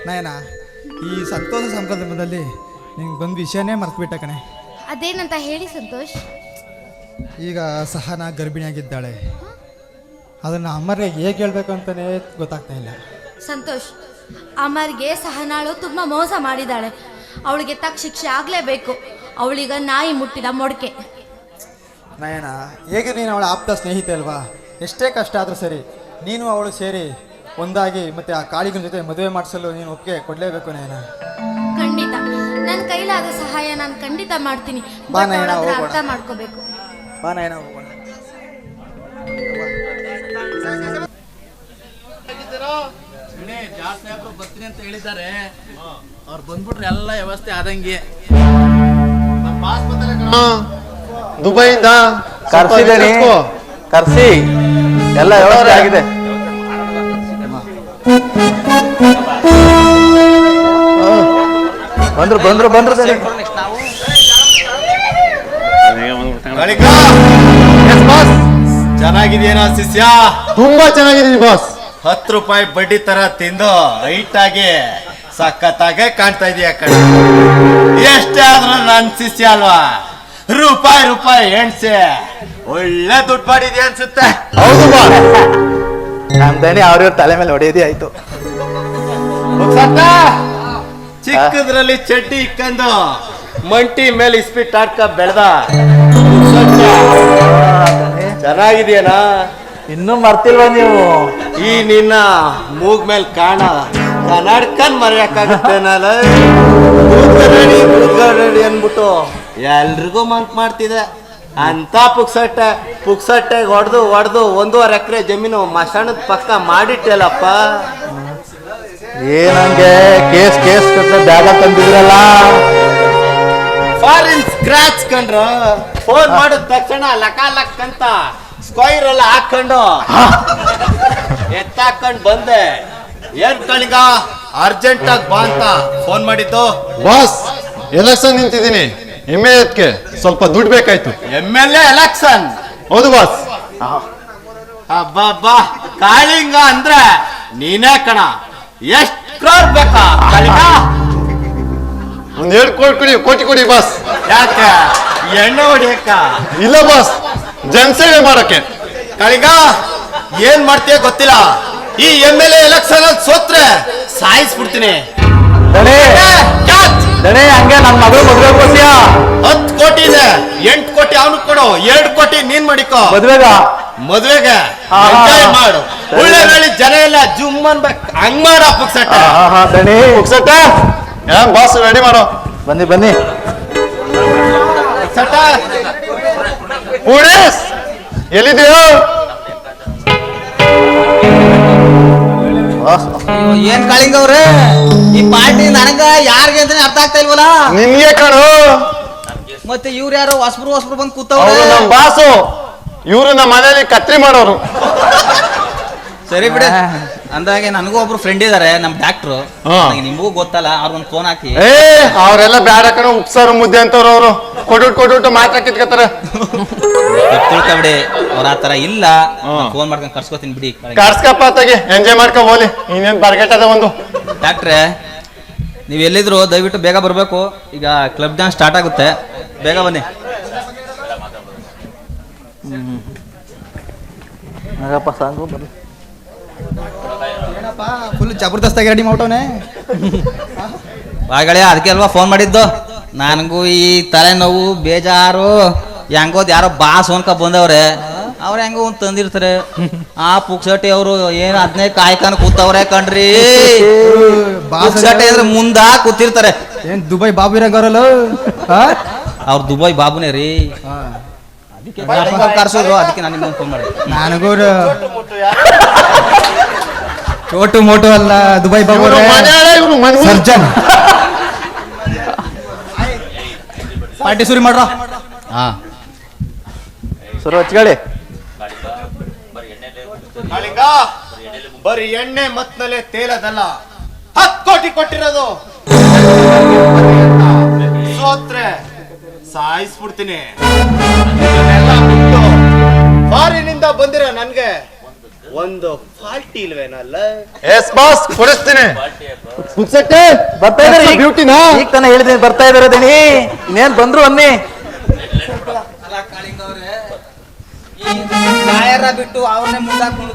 ನಯನ, ಈ ಸಂತೋಷ ಸಂಭ್ರಮದಲ್ಲಿ ನಿಂಗೆ ಬಂದು ವಿಷಯನೇ ಮರ್ತ್ಬಿಟ್ಟ ಕಣೆ. ಅದೇನಂತ ಹೇಳಿ ಸಂತೋಷ್. ಈಗ ಸಹನ ಗರ್ಭಿಣಿಯಾಗಿದ್ದಾಳೆ. ಅದನ್ನು ಅಮ್ಮರಿಗೆ ಹೇಗೆ ಹೇಳ್ಬೇಕು ಅಂತಲೇ ಗೊತ್ತಾಗ್ತಾ ಇಲ್ಲ. ಸಂತೋಷ್, ಅಮರ್ಗೆ ಸಹನಾಳು ತುಂಬ ಮೋಸ ಮಾಡಿದ್ದಾಳೆ. ಅವಳಿಗೆ ತಕ್ಕ ಶಿಕ್ಷೆ ಆಗಲೇಬೇಕು. ಅವಳೀಗ ನಾಯಿ ಮುಟ್ಟಿದ ಮೊಡಕೆ. ನಯನ, ಹೇಗೆ ನೀನು ಅವಳ ಆಪ್ತ ಸ್ನೇಹಿತೆ ಅಲ್ವಾ? ಎಷ್ಟೇ ಕಷ್ಟ ಆದರೂ ಸರಿ, ನೀನು ಅವಳು ಸೇರಿ ಒಂದಾಗಿ ಮತ್ತೆ ಆ ಕಾಳಿಗನ ಜೊತೆ ಮದುವೆ ಮಾಡಿಸಲು ನೀನು ಒಪ್ಪಿಗೆ ಕೊಡಲೇಬೇಕು ನಯನ. ಖಂಡಿತ ನನ್ನ ಕೈಲಾದ ಸಹಾಯ ನಾನು ಖಂಡಿತ ಮಾಡ್ತೀನಿ. ಬಾ ನಯನ, ಹೋಗೋಣ. ಅರ್ಥ ಮಾಡ್ಕೋಬೇಕು. ಬಾ ನಯನ, ಹೋಗೋಣ. ಜಾಸ್ತಿ ಆದ್ರೂ ಬರ್ತೀನಿ ಅಂತ ಹೇಳಿದ್ದಾರೆ. ಅವ್ರು ಬಂದ್ಬಿಟ್ರೆ ಎಲ್ಲ ವ್ಯವಸ್ಥೆ ಆದಂಗೆ. ದುಬೈಯಿಂದ ಕರ್ಸಿದ್ದೇನೆ, ಕರ್ಸಿ ಎಲ್ಲ ವ್ಯವಸ್ಥೆ ಆಗಿದೆ. ಬಂದ್ರು ಬಂದ್ರು ಬಂದ್ರು ಚೆನ್ನಾಗಿದೆಯೇನೋ ಶಿಷ್ಯ? ತುಂಬಾ ಚೆನ್ನಾಗಿದ್ದೀನಿ ಬಾಸ್. 10 ರೂಪಾಯಿ ಬಡ್ಡಿ ತರ ತಿಂದು ಹೈಟ್ ಆಗಿ ಸಖತ್ತಾಗೆ ಕಾಣ್ತಾ ಇದೀಯ ಕಣೆ. ಎಷ್ಟೇ ಆದ್ರೂ ನನ್ ಶಿಷ್ಯ ಅಲ್ವಾ? ರೂಪಾಯಿ ರೂಪಾಯಿ ಎಣ್ಸೆ ಒಳ್ಳೆ ದುಡ್ಡು ಮಾಡಿದ್ಯಾ ಅನ್ಸುತ್ತೆ. ಹೌದು ಬಾಸ್, ನಮ್ ದಣಿ ಅವ್ರವ್ರ ತಲೆ ಮೇಲೆ ಹೊಡೆಯೋದೇ ಆಯ್ತು. ಚಿಕ್ಕದ್ರಲ್ಲಿ ಚಡ್ಡಿ ಇಕ್ಕಂದು ಮಂಟಿ ಮೇಲೆ ಇಸ್ಪಿಟ್ ಆಡ್ಕ ಬೆಳ್ದ ಚೆನ್ನಾಗಿದೆಯೇನಾ? ಇನ್ನೂ ಮರ್ತಿಲ್ವಾ ನೀವು? ಈ ನಿನ್ನ ಮೂಗ್ ಮೇಲೆ ಕಾಣ ಕನ್ನಡಕನ್ ಮರೆಯಕ್ಕಾಗತ್ತೇನಲ್ಲ? ಅನ್ಬಿಟ್ಟು ಎಲ್ರಿಗೂ ಮಂಕ್ ಮಾಡ್ತಿದೆ ಅಂತ ಪುಕ್ಸಟ್ಟೆ ಹೊಡೆದು 1.5 ಎಕರೆ ಜಮೀನು ಮಶಾಣದ ಪಕ್ಕ ಮಾಡಿಟ್ಟೆಲ್ಲಪ್ಪ. ಏನಂಗೆ ಕೇಸ್ ಕಟ್ಟ ಬ್ಯಾಗ ತಂದಿದ್ರಲ್ಲ? ಫಾರಿನ್ ಸ್ಕ್ರಾಚ್ ಕಂಡ್ರ ಫೋನ್ ಮಾಡಿದ ತಕ್ಷಣ ಲಕ್ ಅಂತ ಸ್ಕ್ವೈರ್ ಎಲ್ಲ ಹಾಕೊಂಡು ಎತ್ತಾಕೊಂಡು ಬಂದೆ. ಏನ್ ಕಳಿಗ ಅರ್ಜೆಂಟ್ ಆಗಿ ಬಾ ಅಂತ ಫೋನ್ ಮಾಡಿದ್ದು? ಬಾಸ್, ಎಲೆಕ್ಷನ್ ನಿಂತಿದ್ದೀನಿ, ಎಮ್ಮೆಲ್ಯೆ ಸ್ವಲ್ಪ ದುಡ್ಡು ಬೇಕಾಯ್ತು. MLA election? ಹೌದು ಬಾಸ್. ಅಬ್ಬಬ್ಬಾ, ಕಾಳಿಂಗ ಅಂದ್ರೆ ನೀನೇ ಕಣ. ಎಷ್ಟ್ ಕ್ರೋರ್ ಬೇಕಾ ಕಾಳಿಂಗ? ಒಂದ್ 2 ಕೋಟಿ ಕೊಡಿ ಬಾಸ್. ಯಾಕೆ? ಎಣ್ಣೆ ಹೊಡಿಯಕ್ಕ? ಇಲ್ಲ ಬಾಸ್, ಜನಸೇವೆ ಮಾಡಕ್ಕೆ. ಕಾಳಿಂಗ, ಏನ್ ಮಾಡ್ತೀಯ ಗೊತ್ತಿಲ್ಲ. ಈ MLA ಎಲೆಕ್ಷನ್ ಅಲ್ಲಿ ಸೋತ್ರೆ ಸಾಯಿಸ್ಬಿಡ್ತೀನಿ. ಹಂಗೆ ನನ್ನ ಮಗಳು ಮದುವೆ ಕೊಡ್ತೀಯಾ? 10 ಕೋಟಿ ಇದೆ, 8 ಕೋಟಿ ಅವನು ಕೊಡು, 2 ಕೋಟಿ ನೀನ್ ಮಾಡಿಕೋ. ಮದ್ವೆಗೆ ಎಂಜಾಯ್ ಮಾಡು. ಒಳ್ಳೆ ವೇಳೆ ಜನ ಎಲ್ಲ ಜುಮ್ ಅನ್ಬೇಕು, ಹಂಗ್ ಮಾಡ ಪುಕ್ಸಟ್ಟೆ. ಬಾಸ್ ರೆಡಿ ಮಾಡೋ. ಬನ್ನಿ ಎಲ್ಲಿದೆಯೋ? ಏನ್ ಕಾಳಿಂಗ ಅವ್ರೆ, ಈ ಪಾರ್ಟಿ ನನಗ ಯಾರಿಗೆ ಅಂತಾನೆ ಅರ್ಥ ಆಗ್ತಾ ಇಲ್ವಲ್ಲ? ನಿನ್ಗೆ ಕಾಣು. ಮತ್ತೆ ಇವ್ರು ಯಾರೋ ಹೊಸಬ್ರು ಬಂದು ಕೂತವ್ರೆ. ನಮ್ ಬಾಸು, ಇವ್ರು ನಮ್ಮ ಮನೇಲಿ ಕತ್ರಿ ಮಾಡೋರು. ಸರಿ ಬಿಡ. ಅಂದಾಗೆ ನನಗೂ ಒಬ್ರು ಫ್ರೆಂಡ್ ಇದಾರೆ, ನಮ್ ಡಾಕ್ಟ್ರು. ನಿಮಗೂ ಗೊತ್ತಲ್ಲ, ಅವ್ರೊಂದು ಫೋನ್ ಹಾಕಿ. ಅವ್ರೆಲ್ಲ ಬ್ಯಾಡ ಕಣ, ಉಪ್ಸಾರು ಮುದ್ದೆ ಅಂತವ್ರು. ಅವರು ಕೊಟ್ಟು ಮಾತ್ರ ಕಿತ್ಕತ್ತಾರ. ತಿಳ್ಕೊಬಿಡಿ, ಅವ್ರ ಆತರ ಇಲ್ಲ. ಫೋನ್ ಮಾಡ್ಕೊಂಡು ಕರ್ಸ್ಕೊತೀನಿ ಬಿಡಿ. ಕರ್ಸ್ಕಪ್ಪ ತಾಗಿ ಎಂಜಾಯ್ ಮಾಡ್ಕೊ ಹೋಲಿ. ಇನ್ನೇನ್ ಬರ್ಗೆಟ್ ಅದ ಒಂದು. ಡಾಕ್ಟ್ರೆ, ನೀವ್ ಎಲ್ಲಿದ್ರು ದಯವಿಟ್ಟು ಬೇಗ ಬರ್ಬೇಕು. ಈಗ ಕ್ಲಬ್ ಡ್ಯಾನ್ಸ್ ಸ್ಟಾರ್ಟ್ ಆಗುತ್ತೆ, ಬೇಗ ಬನ್ನಿ. ಸಾಂಗು ಬರ್ಲಿ. ಏನಪ್ಪ, ಫುಲ್ ಜಬರ್ದಸ್ತಾಗಿ ರೆಡಿ ಮಾಡ್ತವನೆ. ಬಾಗಳೇ, ಅದಕ್ಕೆ ಅಲ್ವಾ ಫೋನ್ ಮಾಡಿದ್ದು. ನನಗೂ ಈ ತಲೆನೋವು ಬೇಜಾರು. ಹೆಂಗೋದ್ ಯಾರೋ ಬಾಸ್ ಅನ್ಕ ಬಂದವ್ರೆ. ಅವ್ರ ಹೆಂಗೋ ಒಂದ್ ತಂದಿರ್ತಾರೆ. ಆ ಪುಕ್ಸಟಿ ಅವರು ಏನು 15 ಕಾಯ್ಕಾನ ಕೂತವ್ರೆ ಕಣ್ರಿ. ಪುಕ್ಸಟಿ ಅಂದ್ರೆ ಮುಂದ ಕೂತಿರ್ತಾರೆ. ಏನ್ ದುಬೈ ಬಾಬು ಇರಂಗವ್ರಲ್ಲ? ಅವ್ರ ದುಬೈ ಬಾಬುನೇ ರೀ. ಕರ್ಸೋದು, ಅದಕ್ಕೆ ನಾನು ನಿಮ್ಗೆ ಫೋನ್ ಮಾಡಿದೆ. ನನಗೂ ಚೋಟು ಮೋಟು ಅಲ್ಲ, ದುಬೈ ಬಾಬು ಸರ್ಜನ್. ಪಾರ್ಟಿ ಶುರು ಮಾಡ್ರ. ಶುರು ಹಚ್ಕೊಳ್ಳಿ. ಕಾಳಿಂಗ, ಬರೀ ಎಣ್ಣೆ ಮತ್ನಲ್ಲೇ ತೇಲದಲ್ಲ, 10 ಕೋಟಿ ಕೊಟ್ಟಿರೋದು. ಸೋತ್ರೆ ಸಾಯಿಸ್ಬಿಡ್ತೀನಿ. ಫಾರಿನಿಂದ ಬಂದಿರೋ ನನ್ಗೆ ಒಂದು ಫಾಲ್ಟ್ ಇಲ್ವೇನಲ್ಲ? ಎಸ್ ಬಾಸ್ ಕೊಡಿಸ್ತೀನಿ. ಬರ್ತಾ ಇದಾರೆ ಬ್ಯೂಟಿನಾ? ಈಗ ತಾನೇ ಹೇಳಿದೀನಿ ಬರ್ತಾ ಇದಾರೆ ದಣಿ. ಇನ್ನೇನ್ ಬಂದ್ರು ಅನ್ನಿ. ಬಿಟ್ಟು ಅವ್ರನ್ನೇ ಮುಂದಾಕೊಂಡು